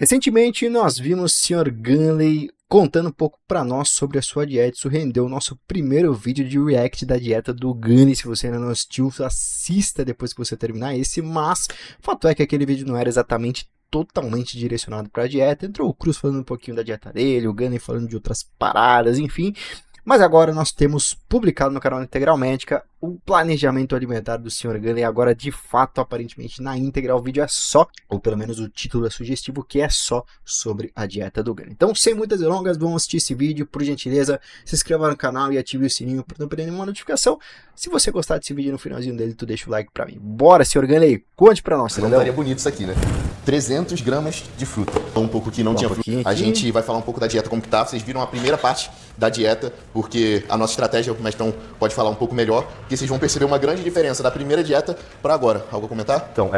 Recentemente nós vimos o Sr. Gunley contando um pouco para nós sobre a sua dieta. Isso rendeu o nosso primeiro vídeo de react da dieta do Gunley. Se você ainda não assistiu, assista depois que você terminar esse. Mas o fato é que aquele vídeo não era exatamente totalmente direcionado para a dieta. Entrou o Cruz falando um pouquinho da dieta dele, o Gunley falando de outras paradas, enfim. Mas agora nós temos publicado no canal Integral Médica o planejamento alimentar do Sr. Gunley. Agora, de fato, aparentemente na íntegra, o vídeo é só, ou pelo menos o título é sugestivo, que é só sobre a dieta do Gunley. Então, sem muitas delongas, vamos assistir esse vídeo. Por gentileza, se inscreva no canal e ative o sininho para não perder nenhuma notificação. Se você gostar desse vídeo, no finalzinho dele, tu deixa o like para mim. Bora, Sr. Gunley, conte para nós. Não daria bonito isso aqui, né? 300 gramas de fruta. Um pouco que não tinha fruta. A gente vai falar um pouco da dieta como que tá. Vocês viram a primeira parte da dieta, porque a nossa estratégia, o Mestrão pode falar um pouco melhor, porque vocês vão perceber uma grande diferença da primeira dieta para agora. Algo a comentar? Então,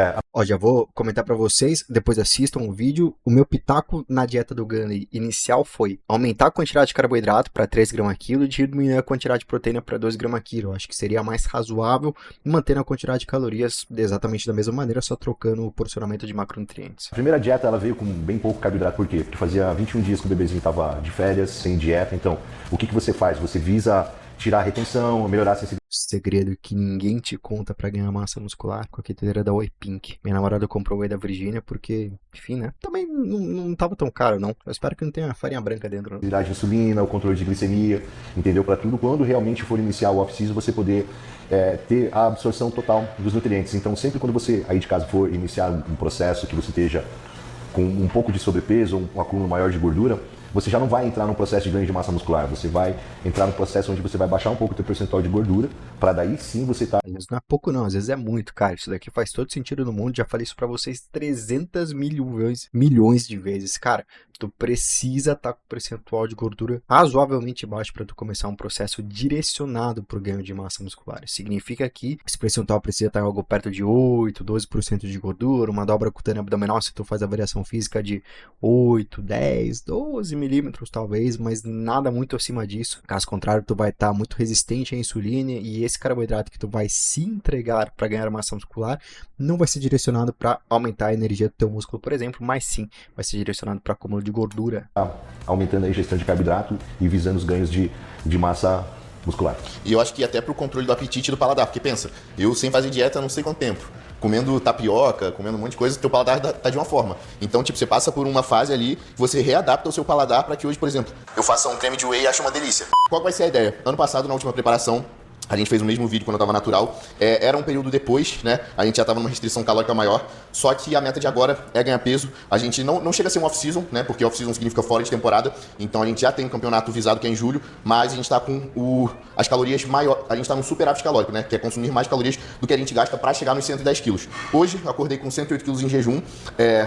já vou comentar para vocês, depois assistam o vídeo. O meu pitaco na dieta do Gunley inicial foi aumentar a quantidade de carboidrato para 3 gramas quilo e diminuir a quantidade de proteína para 2 gramas quilo. Acho que seria mais razoável, mantendo a quantidade de calorias exatamente da mesma maneira, só trocando o porcionamento de macronutrientes. A primeira dieta ela veio com bem pouco carboidrato, por quê? Porque fazia 21 dias que o bebezinho estava de férias, sem dieta. Então, o que você faz? Você visa tirar a retenção, melhorar a sensibilidade. Segredo que ninguém te conta pra ganhar massa muscular com a quiteira da Whey Pink. Minha namorada comprou o Whey da Virgínia porque, enfim, né? Também não tava tão caro, não. Eu espero que não tenha farinha branca dentro. De insulina, o controle de glicemia, entendeu? Para tudo, quando realmente for iniciar o off-season, você poder ter a absorção total dos nutrientes. Então, sempre quando você, aí de casa, for iniciar um processo que você esteja com um pouco de sobrepeso ou um acúmulo maior de gordura, você já não vai entrar num processo de ganho de massa muscular, você vai entrar num processo onde você vai baixar um pouco o teu percentual de gordura, para daí sim você tá... Às vezes não é pouco não, às vezes é muito, cara. Isso daqui faz todo sentido no mundo, já falei isso pra vocês 300 milhões de vezes. Cara, tu precisa estar com percentual de gordura razoavelmente baixo para tu começar um processo direcionado pro ganho de massa muscular. Significa que esse percentual precisa estar algo perto de 8, 12% de gordura, uma dobra cutânea abdominal se tu faz a variação física de 8, 10, 12 milímetros talvez, mas nada muito acima disso. Caso contrário, tu vai estar muito resistente à insulina e esse carboidrato que tu vai se entregar para ganhar massa muscular não vai ser direcionado para aumentar a energia do teu músculo, por exemplo, mas sim vai ser direcionado para acúmulo de gordura. Aumentando a ingestão de carboidrato e visando os ganhos de massa muscular. E eu acho que até pro controle do apetite e do paladar, porque pensa, eu sem fazer dieta não sei quanto tempo, comendo tapioca, comendo um monte de coisa, teu paladar tá de uma forma. Então, tipo, você passa por uma fase ali, você readapta o seu paladar para que hoje, por exemplo, eu faça um creme de whey e ache uma delícia. Qual vai ser a ideia? Ano passado, na última preparação, a gente fez o mesmo vídeo quando eu tava natural, era um período depois, né, a gente já tava numa restrição calórica maior, só que a meta de agora é ganhar peso. A gente não chega a ser um off-season, né, porque off-season significa fora de temporada, então a gente já tem um campeonato visado que é em julho, mas a gente tá com as calorias maior, a gente tá num superávit calórico, né, que é consumir mais calorias do que a gente gasta para chegar nos 110 quilos. Hoje, eu acordei com 108 quilos em jejum,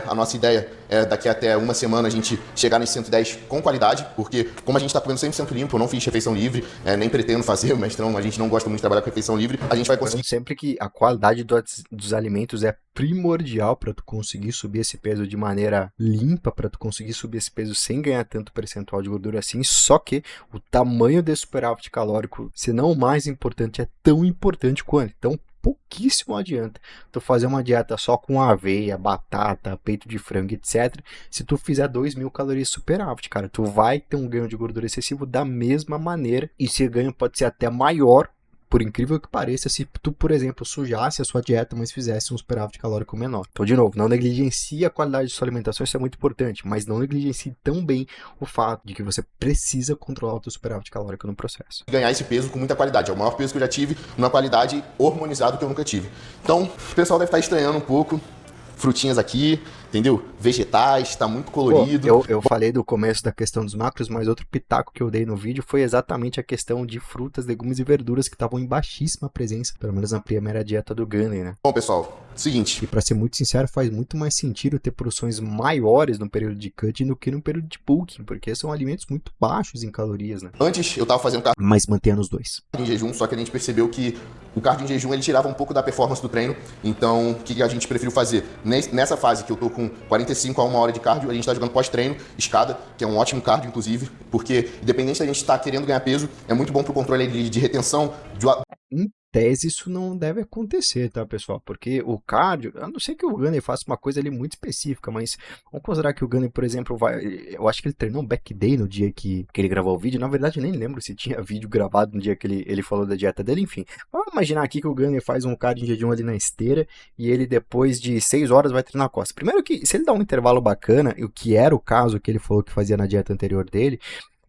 a nossa ideia é daqui até uma semana a gente chegar nos 110 com qualidade, porque como a gente tá comendo 100% limpo, eu não fiz refeição livre, nem pretendo fazer, Mestrão, a gente não gosta muito de trabalhar com refeição livre, a gente vai conseguir... Sempre que a qualidade dos alimentos é primordial para tu conseguir subir esse peso de maneira limpa, para tu conseguir subir esse peso sem ganhar tanto percentual de gordura assim, só que o tamanho desse superávit calórico, se não o mais importante, é tão importante quanto. Então, pouquíssimo adianta tu fazer uma dieta só com aveia, batata, peito de frango, etc. Se tu fizer 2.000 calorias superávit, cara, tu vai ter um ganho de gordura excessivo da mesma maneira, e esse ganho pode ser até maior, por incrível que pareça, se tu, por exemplo, sujasse a sua dieta, mas fizesse um superávit calórico menor. Então, de novo, não negligencie a qualidade de sua alimentação, isso é muito importante, mas não negligencie também o fato de que você precisa controlar o teu superávit calórico no processo. Ganhar esse peso com muita qualidade, é o maior peso que eu já tive, numa qualidade hormonizada que eu nunca tive. Então, o pessoal deve estar estranhando um pouco, frutinhas aqui, entendeu? Vegetais, tá muito colorido. Pô, eu falei do começo da questão dos macros, mas outro pitaco que eu dei no vídeo foi exatamente a questão de frutas, legumes e verduras que estavam em baixíssima presença, pelo menos na primeira dieta do Gunley, né? Bom, pessoal, seguinte. E pra ser muito sincero, faz muito mais sentido ter porções maiores no período de cutting do que no período de bulking, porque são alimentos muito baixos em calorias, né? Antes eu tava fazendo cardio mas mantenha os dois em jejum, só que a gente percebeu que o cardio em jejum ele tirava um pouco da performance do treino. Então, o que a gente preferiu fazer? Nessa fase que eu tô com 45 a 1 hora de cardio, a gente tá jogando pós-treino, escada, que é um ótimo cardio, inclusive, porque independente da gente estar querendo ganhar peso, é muito bom pro controle de retenção, tese, isso não deve acontecer, tá, pessoal? Porque o cardio, a não ser que o Gunner faça uma coisa ali muito específica, mas vamos considerar que o Gunner, por exemplo, eu acho que ele treinou um back day no dia que ele gravou o vídeo. Na verdade, eu nem lembro se tinha vídeo gravado no dia que ele falou da dieta dele, enfim. Vamos imaginar aqui que o Gunner faz um cardio em jejum ali na esteira e ele, depois de 6 horas, vai treinar a costa. Primeiro que, se ele dá um intervalo bacana, o que era o caso que ele falou que fazia na dieta anterior dele,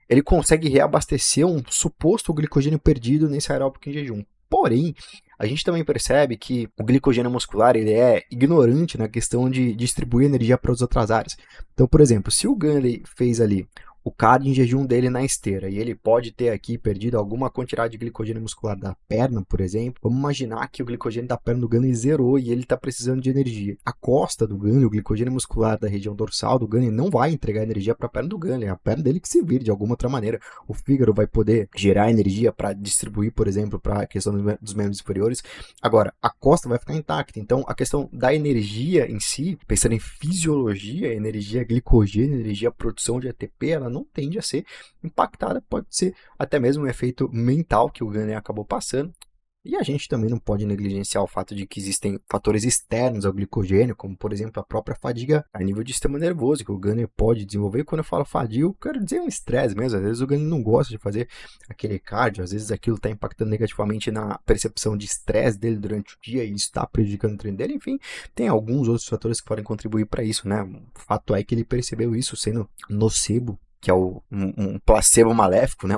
ele consegue reabastecer um suposto glicogênio perdido nesse aeróbico em jejum. Porém, a gente também percebe que o glicogênio muscular ele é ignorante na questão de distribuir energia para as outras áreas. Então, por exemplo, se o Gunley fez ali o cardio em jejum dele na esteira e ele pode ter aqui perdido alguma quantidade de glicogênio muscular da perna, por exemplo, vamos imaginar que o glicogênio da perna do Gunley zerou e ele está precisando de energia. A costa do Gunley, o glicogênio muscular da região dorsal do Gunley não vai entregar energia para a perna do Gunley, é a perna dele que se vire de alguma outra maneira. O fígado vai poder gerar energia para distribuir, por exemplo, para a questão dos membros inferiores. Agora, a costa vai ficar intacta, então a questão da energia em si, pensando em fisiologia, energia glicogênio, energia produção de ATP, ela não tende a ser impactada, pode ser até mesmo um efeito mental que o Gunner acabou passando. E a gente também não pode negligenciar o fato de que existem fatores externos ao glicogênio, como por exemplo a própria fadiga a nível de sistema nervoso, que o Gunner pode desenvolver. E quando eu falo fadiga, eu quero dizer um estresse mesmo. Às vezes o Gunner não gosta de fazer aquele cardio, às vezes aquilo está impactando negativamente na percepção de estresse dele durante o dia e isso está prejudicando o treino dele. Enfim, tem alguns outros fatores que podem contribuir para isso, né? O fato é que ele percebeu isso sendo nocebo, que é um placebo maléfico, né?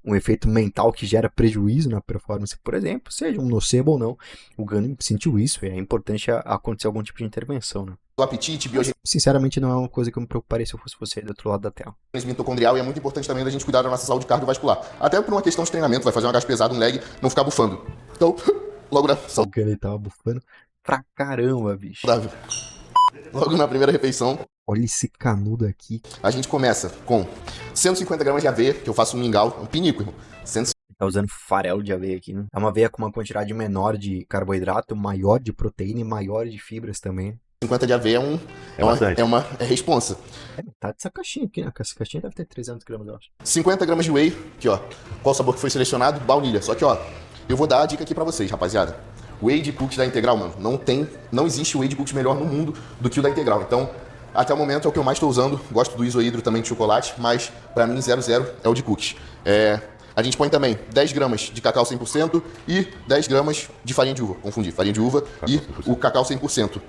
Um efeito mental que gera prejuízo na performance, por exemplo, seja um nocebo ou não. O Gunner sentiu isso e é importante acontecer algum tipo de intervenção, né? O apetite, biogenética, Sinceramente, não é uma coisa que eu me preocuparia se eu fosse você do outro lado da tela. mitocondrial, e é muito importante também da gente cuidar da nossa saúde cardiovascular. Até por uma questão de treinamento, vai fazer um agacho pesado, um leg, não ficar bufando. Então, logo na O Gunner tava bufando pra caramba, bicho. saudável. Logo na primeira refeição, Olha esse canudo aqui. a gente começa com 150 gramas de aveia, que eu faço um mingau, um pinico, irmão. Tá usando farelo de aveia aqui, né? É uma aveia com uma quantidade menor de carboidrato, maior de proteína e maior de fibras também. 150 de aveia é responsa. É metade dessa caixinha aqui, né? Essa caixinha deve ter 300 gramas, eu acho. 50 gramas de whey, aqui ó. Qual sabor que foi selecionado? Baunilha. Só que ó, eu vou dar a dica aqui pra vocês, rapaziada. Whey de cookies da Integral, mano, não existe whey de cookies melhor no mundo do que o da Integral. Então, até o momento é o que eu mais estou usando. Gosto do isohidro também de chocolate, mas pra mim 00 é o de cookies. A gente põe também 10 gramas de cacau 100% e 10 gramas de farinha de uva. Confundi, farinha de uva e o cacau 100%.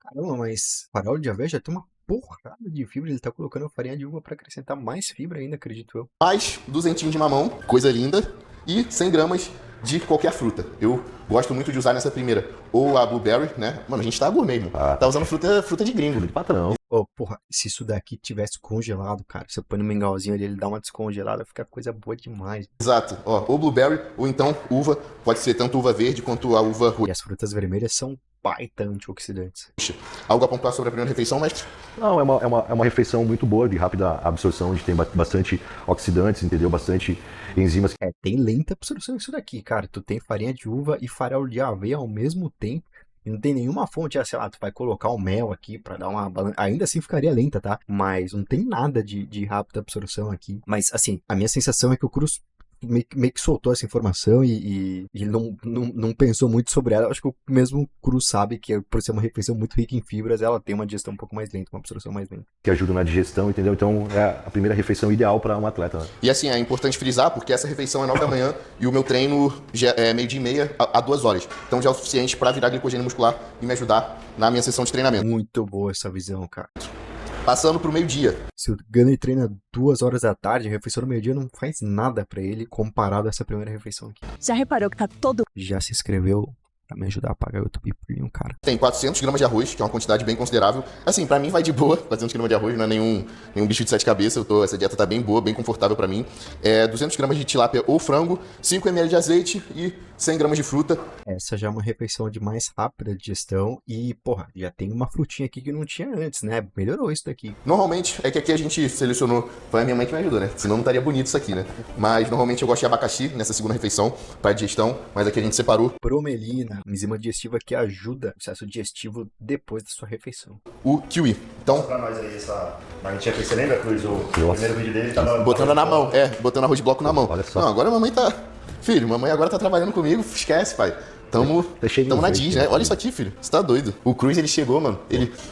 Caramba, mas farelo de aveia já tem uma porrada de fibra. Ele tá colocando farinha de uva pra acrescentar mais fibra ainda, acredito eu. Mais 200 de mamão, coisa linda, e 100 gramas de qualquer fruta. Eu gosto muito de usar nessa primeira ou a blueberry, né? Mano, a gente tá gourmet, mesmo. Tá usando fruta de gringo. De patrão. Oh, porra, se isso daqui tivesse congelado, cara, você põe no mingauzinho ali, ele dá uma descongelada, fica coisa boa demais. Exato. Ó, ou blueberry, ou então uva. Pode ser tanto uva verde quanto a uva E as frutas vermelhas são baita antioxidantes. roxa. Algo a pontuar sobre a primeira refeição, mestre? Não, é uma refeição muito boa, de rápida absorção, a gente tem bastante oxidantes, entendeu? Bastante enzimas. É, tem lenta absorção isso daqui, cara. Tu tem farinha de uva e farelo de aveia ao mesmo tempo. E não tem nenhuma fonte, sei lá, tu vai colocar o mel aqui pra dar uma balança. Ainda assim ficaria lenta, tá? Mas não tem nada de rápida absorção aqui. Mas, assim, a minha sensação é que o Cruz meio que soltou essa informação e não pensou muito sobre ela. Eu acho que o mesmo Cruz sabe que por ser uma refeição muito rica em fibras, ela tem uma digestão um pouco mais lenta, uma absorção mais lenta. Que ajudam na digestão, entendeu? Então é a primeira refeição ideal para um atleta. Né? E assim, é importante frisar, porque essa refeição é 9 da manhã e o meu treino já é meio-dia e meia a 2 horas. Então já é o suficiente para virar glicogênio muscular e me ajudar na minha sessão de treinamento. Muito boa essa visão, cara. Passando pro meio-dia. Se o Gunner treina 2 horas da tarde, a refeição no meio-dia não faz nada pra ele comparado a essa primeira refeição aqui. Já reparou que tá todo... Já se inscreveu pra me ajudar a pagar o YouTube Premium, cara? Tem 400 gramas de arroz, que é uma quantidade bem considerável. Assim, pra mim vai de boa, 400 gramas de arroz, não é nenhum bicho de 7 cabeças. Essa dieta tá bem boa, bem confortável pra mim. 200 gramas de tilápia ou frango, 5 ml de azeite e 100 gramas de fruta. Essa já é uma refeição de mais rápida digestão e, porra, já tem uma frutinha aqui que não tinha antes, né? Melhorou isso daqui. Normalmente, é que aqui a gente selecionou, foi a minha mãe que me ajuda, né? Senão não estaria bonito isso aqui, né? Mas normalmente eu gosto de abacaxi nessa segunda refeição pra digestão, mas aqui a gente separou Bromelina, enzima digestiva que ajuda o processo digestivo depois da sua refeição. o kiwi. Então, Pra nós aí, essa marmitinha aqui, você lembra, Cruz? O Nossa. primeiro vídeo dele tava... botando na mão, botando arroz de bloco na mão. Olha só. Não, agora a mamãe tá Filho, mamãe agora tá trabalhando comigo, esquece, pai. Tamo cheirinho na fresco, Disney, né? Olha isso aqui, filho. Você tá doido. O Cruz, ele chegou, mano.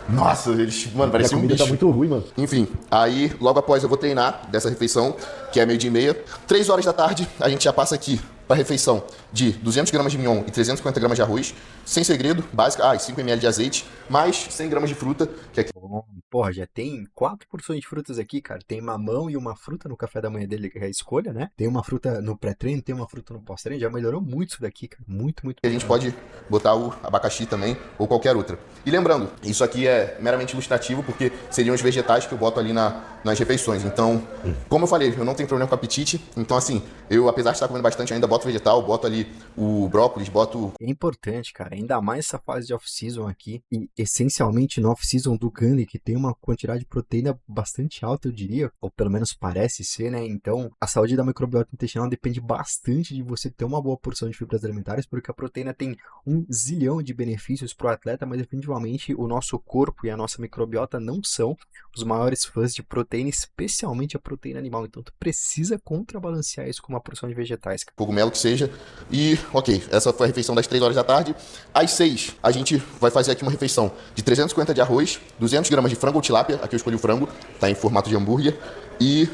Nossa, mano, E a parecia um comida bicho. tá muito ruim, mano. Enfim, aí logo após eu vou treinar dessa refeição, que é 12:30. 3 horas da tarde, a gente já passa aqui pra refeição de 200 gramas de mignon e 350 gramas de arroz. Sem segredo, básica. E 5 ml de azeite, mais 100 gramas de fruta, que aqui Bom, porra, já tem 4 porções de frutas aqui, cara. Tem mamão e uma fruta no café da manhã dele, que é a escolha, né? Tem uma fruta no pré-treino, tem uma fruta no pós-treino. Já melhorou muito isso daqui, cara. Muito, muito. a gente pode botar o abacaxi também, ou qualquer outra. E lembrando, isso aqui é meramente ilustrativo, porque seriam os vegetais que eu boto ali nas refeições. Então, como eu falei, eu não tenho problema com apetite. Então, assim, eu, apesar de estar comendo bastante, ainda boto vegetal, boto ali o brócolis, boto... É importante, cara, ainda mais essa fase de off-season aqui, e essencialmente no off-season do Gunny, que tem uma quantidade de proteína bastante alta, eu diria, ou pelo menos parece ser, né? Então, a saúde da microbiota intestinal depende bastante de você ter uma boa porção de fibras alimentares, porque a proteína tem um zilhão de benefícios para o atleta, mas definitivamente o nosso corpo e a nossa microbiota não são os maiores fãs de proteína, especialmente a proteína animal. Então, tu precisa contrabalancear isso com uma porção de vegetais, cara. cogumelo que seja. E, ok, essa foi a refeição das 3 horas da tarde. Às 6, a gente vai fazer aqui uma refeição de 350 de arroz, 200 gramas de frango ou tilápia, aqui eu escolhi o frango, tá em formato de hambúrguer, e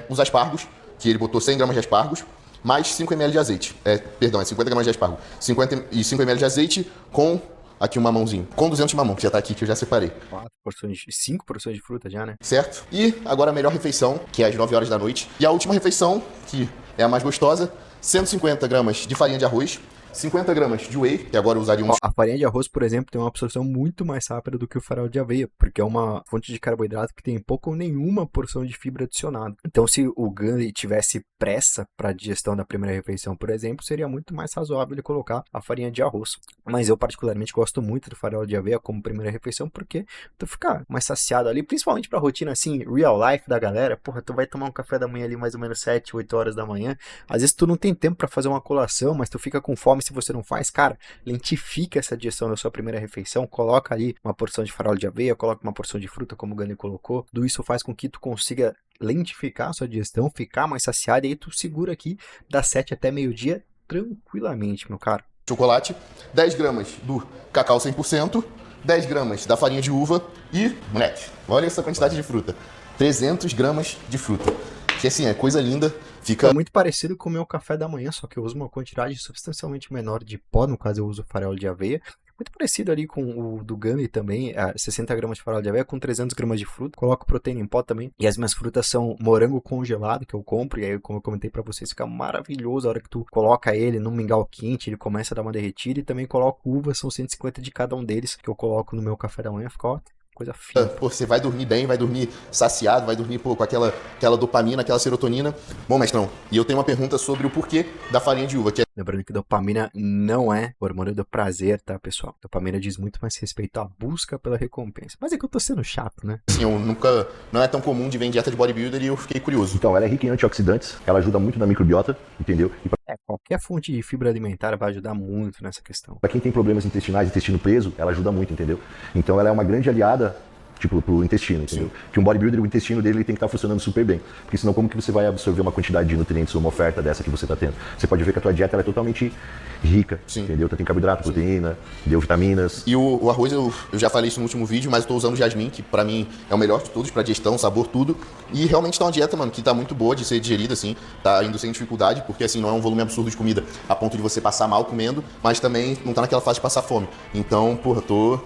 os aspargos, que ele botou 100 gramas de aspargos, mais 5 ml de azeite. Perdão, é 50 gramas de aspargo. 50 e 5 ml de azeite com aqui um mamãozinho, com 200 de mamão, que já tá aqui, que eu já separei. 5 porções de fruta já, né? Certo? E agora a melhor refeição, que é às 9 horas da noite. E a última refeição, que é a mais gostosa, 150 gramas de farinha de arroz, 50 gramas de whey, que agora eu usaria um... A farinha de arroz, por exemplo, tem uma absorção muito mais rápida do que o farol de aveia, porque é uma fonte de carboidrato que tem pouco ou nenhuma porção de fibra adicionada. Então, se o Gunny tivesse pressa para a digestão da primeira refeição, por exemplo, seria muito mais razoável ele colocar a farinha de arroz. Mas eu particularmente gosto muito do farol de aveia como primeira refeição, porque tu fica mais saciado ali, principalmente pra rotina assim, real life da galera. Porra, tu vai tomar um café da manhã ali mais ou menos 7, 8 horas da manhã. Às vezes tu não tem tempo para fazer uma colação, mas tu fica com fome se você não faz. Cara, lentifica essa digestão da sua primeira refeição, coloca ali uma porção de farol de aveia, coloca uma porção de fruta, como o Gunny colocou. Tudo isso faz com que tu consiga lentificar a sua digestão, ficar mais saciado, e aí tu segura aqui das 7 até meio-dia tranquilamente, meu caro. Chocolate, 10 gramas do cacau 100%, 10 gramas da farinha de uva e, moleque, olha essa quantidade de fruta. 300 gramas de fruta. Que assim, é coisa linda. Fica É muito parecido com o meu café da manhã, só que eu uso uma quantidade substancialmente menor de pó, no caso eu uso farelo de aveia. Muito parecido ali com o do Gunny também, 60 gramas de farelo de aveia com 300 gramas de fruta. Coloco proteína em pó também. E as minhas frutas são morango congelado, que eu compro, e aí, como eu comentei pra vocês, fica maravilhoso a hora que tu coloca ele num mingau quente, ele começa a dar uma derretida. E também coloco uvas, são 150 de cada um deles, que eu coloco no meu café da manhã, fica ó, coisa fina. Pô, você vai dormir bem, vai dormir saciado, vai dormir pô, com aquela dopamina, aquela serotonina. Bom, mestrão, e eu tenho uma pergunta sobre o porquê da farinha de uva, que é... Lembrando que dopamina não é hormônio do prazer, tá, pessoal? Dopamina diz muito mais respeito à busca pela recompensa. Mas é que eu tô sendo chato, né? Assim, não é tão comum de ver em dieta de bodybuilder e eu fiquei curioso. Então, ela é rica em antioxidantes, ela ajuda muito na microbiota, entendeu? E Qualquer fonte de fibra alimentar vai ajudar muito nessa questão. para quem tem problemas intestinais, intestino preso, ela ajuda muito, entendeu? Então, ela é uma grande aliada, tipo, pro intestino, entendeu? Que um bodybuilder, o intestino dele ele tem que estar funcionando super bem. Porque senão, como que você vai absorver uma quantidade de nutrientes, uma oferta dessa que você está tendo? Você pode ver que a tua dieta ela é totalmente rica, Sim. entendeu? Tem carboidrato, proteína, deu vitaminas. E o arroz, eu já falei isso no último vídeo, mas eu tô usando o jasmim, que pra mim é o melhor de todos, pra digestão, sabor, tudo. E realmente tá uma dieta, mano, que tá muito boa de ser digerida, assim, tá indo sem dificuldade, porque assim, não é um volume absurdo de comida a ponto de você passar mal comendo, mas também não tá naquela fase de passar fome. Então, porra, tô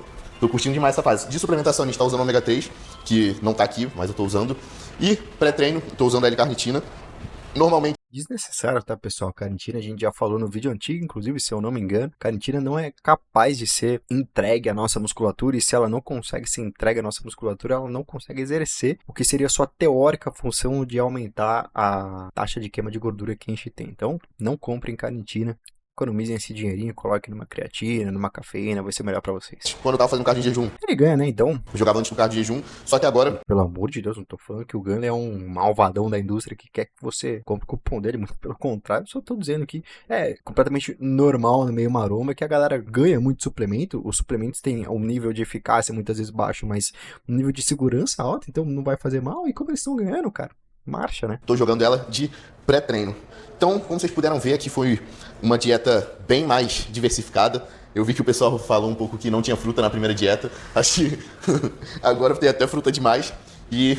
curtindo demais essa fase. De suplementação, a gente tá usando ômega 3, que não tá aqui, mas eu tô usando. E pré-treino, tô usando a L-carnitina. Normalmente, Desnecessário, tá, pessoal? Carnitina, a gente já falou no vídeo antigo, inclusive, se eu não me engano, carnitina não é capaz de ser entregue à nossa musculatura, e se ela não consegue ser entregue à nossa musculatura, ela não consegue exercer o que seria sua teórica função de aumentar a taxa de queima de gordura que a gente tem. Então, não comprem carnitina. Economizem esse dinheirinho, coloquem numa creatina, numa cafeína, vai ser melhor pra vocês. quando eu tava fazendo cardio de jejum, Ele ganha, né? Então, eu jogava antes do cardio de jejum, só que agora pelo amor de Deus, não tô falando que o Gunny é um malvadão da indústria que quer que você compre o cupom dele, muito pelo contrário, só tô dizendo que é completamente normal no meio maromba que a galera ganha muito suplemento. Os suplementos têm um nível de eficácia muitas vezes baixo, mas um nível de segurança alto, então não vai fazer mal. E como eles estão ganhando, cara? marcha, né? Tô jogando ela de pré-treino. Então, como vocês puderam ver, aqui foi uma dieta bem mais diversificada. Eu vi que o pessoal falou um pouco que não tinha fruta na primeira dieta. Acho que agora tem até fruta demais. E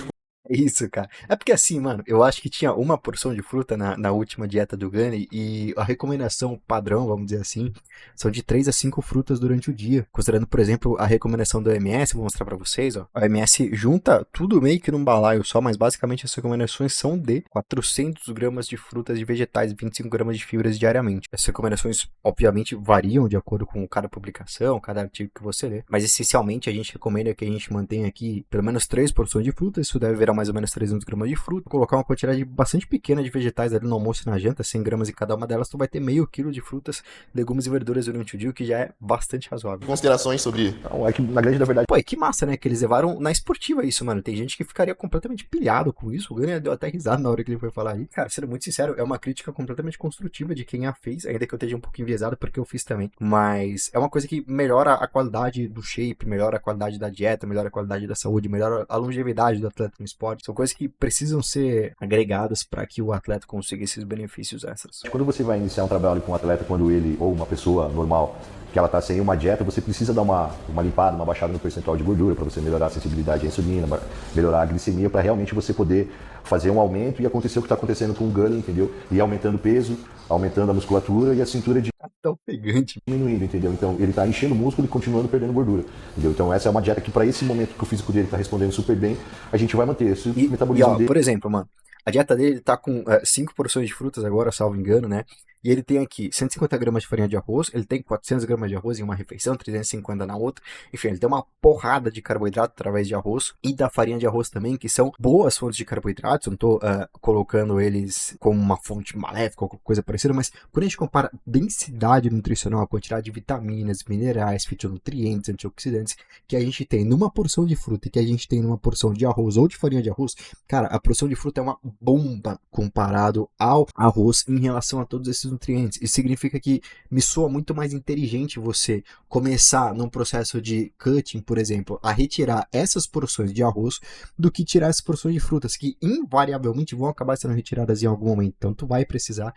É isso, cara. É porque assim, mano, eu acho que tinha uma porção de fruta na última dieta do Gunny e a recomendação padrão, vamos dizer assim, são de 3 a 5 frutas durante o dia. Considerando, por exemplo, a recomendação do OMS, vou mostrar pra vocês, ó. A OMS junta tudo meio que num balaio só, mas basicamente as recomendações são de 400 gramas de frutas e vegetais e 25 gramas de fibras diariamente. As recomendações, obviamente, variam de acordo com cada publicação, cada artigo que você lê, mas essencialmente a gente recomenda que a gente mantenha aqui pelo menos 3 porções de frutas, isso deve virar mais ou menos 300 gramas de fruta, colocar uma quantidade bastante pequena de vegetais ali no almoço e na janta, 100 gramas em cada uma delas, tu vai ter meio quilo de frutas, legumes e verduras durante o dia, o que já é bastante razoável. considerações sobre... Não, é que na grande da verdade, Pô, e que massa, né, que eles levaram na esportiva isso, mano, tem gente que ficaria completamente pilhado com isso, o Gunny deu até risada na hora que ele foi falar aí. Cara, sendo muito sincero, é uma crítica completamente construtiva de quem a fez, ainda que eu esteja um pouco enviesado porque eu fiz também, mas é uma coisa que melhora a qualidade do shape, melhora a qualidade da dieta, melhora a qualidade da saúde, melhora a longevidade do atleta no esporte, são coisas que precisam ser agregadas para que o atleta consiga esses benefícios extras. quando você vai iniciar um trabalho com um atleta, quando ele, ou uma pessoa normal, que ela está sem uma dieta, você precisa dar uma limpada, uma baixada no percentual de gordura, para você melhorar a sensibilidade à insulina, melhorar a glicemia, para realmente você poder fazer um aumento e acontecer o que está acontecendo com o Gunny, entendeu? E aumentando o peso, aumentando a musculatura e a cintura Tão pegante. diminuindo, entendeu? Então ele está enchendo o músculo e continuando perdendo gordura, entendeu? Então essa é uma dieta que para esse momento que o físico dele está respondendo super bem, a gente vai manter esse metabolismo Ó, dele. por exemplo, mano, a dieta dele tá com 5 porções de frutas agora, salvo engano, né? E ele tem aqui 150 gramas de farinha de arroz, ele tem 400 gramas de arroz em uma refeição, 350 na outra. Enfim, ele tem uma porrada de carboidrato através de arroz e da farinha de arroz também, que são boas fontes de carboidratos. Eu não tô colocando eles como uma fonte maléfica ou qualquer coisa parecida, mas quando a gente compara densidade nutricional, a quantidade de vitaminas, minerais, fitonutrientes, antioxidantes que a gente tem numa porção de fruta e que a gente tem numa porção de arroz ou de farinha de arroz, cara, a porção de fruta é uma bomba comparado ao arroz em relação a todos esses nutrientes. Isso significa que me soa muito mais inteligente você começar num processo de cutting, por exemplo, a retirar essas porções de arroz do que tirar essas porções de frutas, que invariavelmente vão acabar sendo retiradas em algum momento. Então tu vai precisar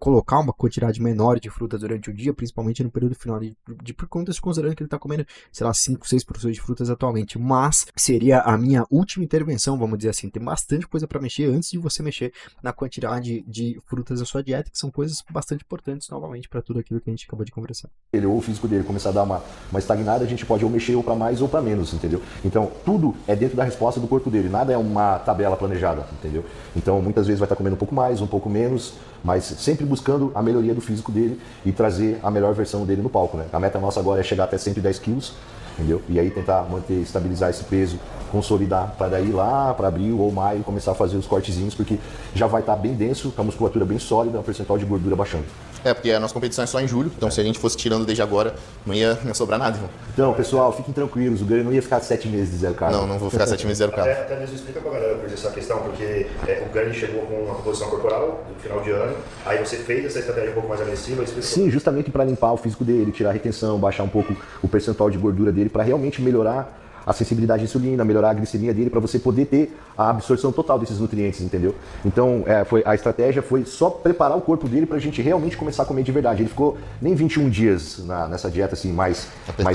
colocar uma quantidade menor de frutas durante o dia, principalmente no período final de por contas, considerando que ele está comendo, sei lá, 5, 6 porções de frutas atualmente, mas seria a minha última intervenção, vamos dizer assim, tem bastante coisa para mexer antes de você mexer na quantidade de frutas da sua dieta, que são coisas bastante importantes, novamente, para tudo aquilo que a gente acabou de conversar. Ele ou o físico dele começar a dar uma estagnada, a gente pode ou mexer ou para mais ou para menos, entendeu? Então, tudo é dentro da resposta do corpo dele, nada é uma tabela planejada, entendeu? Então, muitas vezes vai estar comendo um pouco mais, um pouco menos, mas sempre buscando a melhoria do físico dele e trazer a melhor versão dele no palco, né? A meta nossa agora é chegar até 110 quilos, entendeu? E aí tentar manter, estabilizar esse peso, consolidar para daí lá para abril ou maio começar a fazer os cortezinhos, porque já vai estar bem denso, com a musculatura bem sólida, o percentual de gordura baixando. porque a nossa competição é só em julho, então se a gente fosse tirando desde agora, não ia sobrar nada, irmão. Então, pessoal, fiquem tranquilos, o Gunny não ia ficar 7 meses de zero carbo. Não vou ficar 7 meses zero carbo. Até mesmo explica pra galera por essa questão, porque o Gunny chegou com uma composição corporal no final de ano, aí você fez essa estratégia um pouco mais agressiva. Sim, justamente para limpar o físico dele, tirar a retenção, baixar um pouco o percentual de gordura dele, para realmente melhorar a sensibilidade à insulina, melhorar a glicemia dele, para você poder ter a absorção total desses nutrientes, entendeu? Então, a estratégia foi só preparar o corpo dele para a gente realmente começar a comer de verdade. Ele ficou nem 21 dias nessa dieta assim mais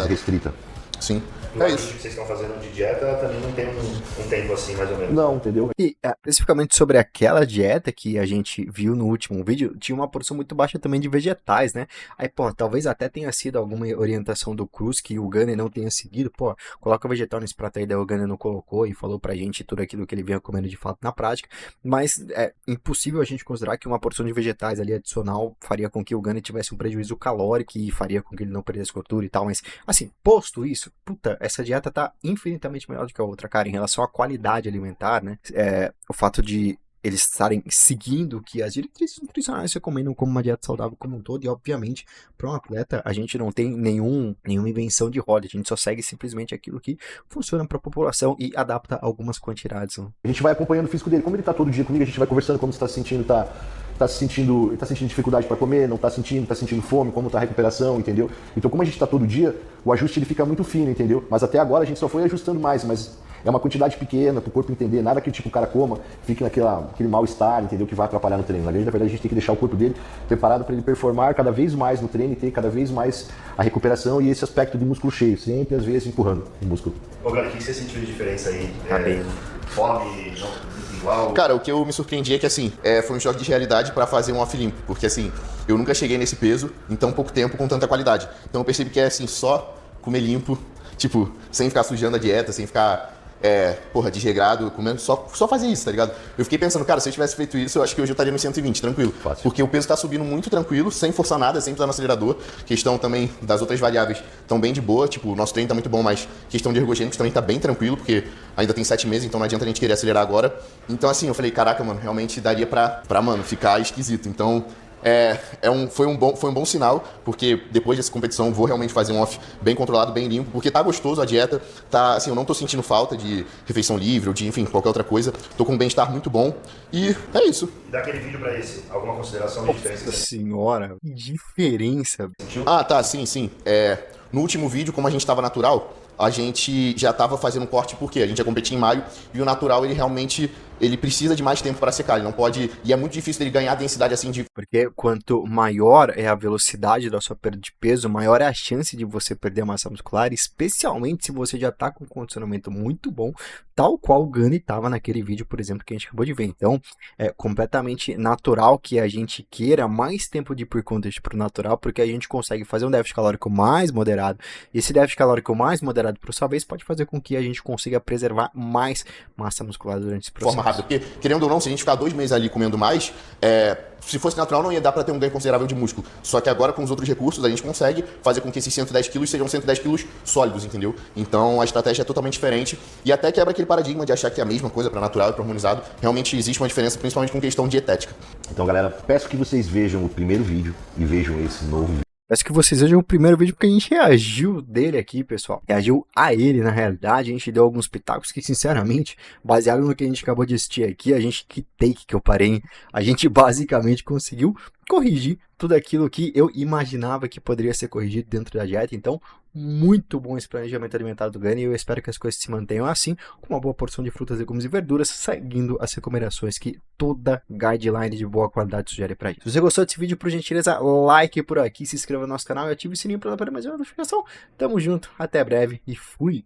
restrita. Sim, É isso. que vocês estão fazendo de dieta também não tem um tempo assim, mais ou menos. Não, entendeu? E especificamente sobre aquela dieta que a gente viu no último vídeo, tinha uma porção muito baixa também de vegetais, né? Aí, pô, talvez até tenha sido alguma orientação do Cruz que o Gunny não tenha seguido. Pô, coloca vegetal nesse prato aí, daí o Gunny não colocou e falou pra gente tudo aquilo que ele vinha comendo de fato na prática. Mas é impossível a gente considerar que uma porção de vegetais ali adicional faria com que o Gunny tivesse um prejuízo calórico e faria com que ele não perdesse gordura e tal. Mas, assim, posto isso, puta, essa dieta tá infinitamente melhor do que a outra, cara, em relação à qualidade alimentar, né? O fato de eles estarem seguindo que as diretrizes nutricionais recomendam como uma dieta saudável como um todo, e obviamente, para um atleta, a gente não tem nenhuma invenção de roda, a gente só segue simplesmente aquilo que funciona para a população e adapta algumas quantidades. Né? A gente vai acompanhando o físico dele, como ele tá todo dia comigo, a gente vai conversando como você tá se sentindo, tá tá sentindo dificuldade para comer, não tá sentindo fome, como tá a recuperação, entendeu? Então, como a gente tá todo dia, o ajuste ele fica muito fino, entendeu? Mas até agora a gente só foi ajustando mais, mas é uma quantidade pequena para o corpo entender, nada que tipo o cara coma, fique aquele mal-estar, entendeu? Que vai atrapalhar no treino. Na verdade, a gente tem que deixar o corpo dele preparado para ele performar cada vez mais no treino e ter cada vez mais a recuperação e esse aspecto de músculo cheio, sempre às vezes empurrando o músculo. Ô, galera, o que você sentiu de diferença aí? Fome, igual? Cara, o que eu me surpreendi é que, assim, foi um choque de realidade pra fazer um off limpo, porque, assim, eu nunca cheguei nesse peso em tão pouco tempo com tanta qualidade. Então eu percebi que é, assim, só comer limpo, tipo, sem ficar sujando a dieta, sem ficar, desregrado, comendo, só fazer isso, tá ligado? Eu fiquei pensando, cara, se eu tivesse feito isso, eu acho que hoje eu estaria no 120, tranquilo. Fácil. Porque o peso tá subindo muito tranquilo, sem forçar nada, sem pisar no acelerador. Questão também das outras variáveis estão bem de boa, tipo, o nosso treino tá muito bom, mas questão de ergogênicos também tá bem tranquilo, porque ainda tem 7 meses, então não adianta a gente querer acelerar agora. Então, assim, eu falei, caraca, mano, realmente daria pra mano, ficar esquisito. Então, foi um bom sinal, porque depois dessa competição vou realmente fazer um off bem controlado, bem limpo, porque tá gostoso a dieta, tá, assim, eu não tô sentindo falta de refeição livre ou de, enfim, qualquer outra coisa, tô com um bem-estar muito bom e é isso. E daquele vídeo pra esse, alguma consideração de diferença? Nossa senhora, que diferença. Ah, tá, sim. No último vídeo, como a gente tava natural, a gente já tava fazendo um corte porque a gente ia competir em maio e o natural, ele realmente precisa de mais tempo para secar, ele não pode, e é muito difícil dele ganhar densidade assim de... Porque quanto maior é a velocidade da sua perda de peso, maior é a chance de você perder massa muscular, especialmente se você já está com um condicionamento muito bom, tal qual o Gani estava naquele vídeo, por exemplo, que a gente acabou de ver. Então, é completamente natural que a gente queira mais tempo de pre-contest para o natural, porque a gente consegue fazer um déficit calórico mais moderado, e esse déficit calórico mais moderado, por sua vez, pode fazer com que a gente consiga preservar mais massa muscular durante esse processo. Forma rápida, porque, querendo ou não, se a gente ficar 2 meses ali comendo mais, se fosse natural não ia dar para ter um ganho considerável de músculo. Só que agora, com os outros recursos, a gente consegue fazer com que esses 110 quilos sejam 110 quilos sólidos, entendeu? Então a estratégia é totalmente diferente e até quebra aquele paradigma de achar que é a mesma coisa para natural e para harmonizado. Realmente existe uma diferença, principalmente com questão dietética. Então, galera, peço que vocês vejam o primeiro vídeo e vejam esse novo vídeo. Peço que vocês vejam o primeiro vídeo porque a gente reagiu dele aqui, pessoal. Reagiu a ele, na realidade. A gente deu alguns pitacos que, sinceramente, baseado no que a gente acabou de assistir aqui, que take que eu parei, hein? A gente basicamente conseguiu corrigir tudo aquilo que eu imaginava que poderia ser corrigido dentro da dieta. Então, muito bom esse planejamento alimentar do Gani e eu espero que as coisas se mantenham assim, com uma boa porção de frutas, legumes e verduras, seguindo as recomendações que toda guideline de boa qualidade sugere para isso. Se você gostou desse vídeo, por gentileza, like por aqui, se inscreva no nosso canal e ative o sininho para não perder mais uma notificação. Tamo junto, até breve e fui!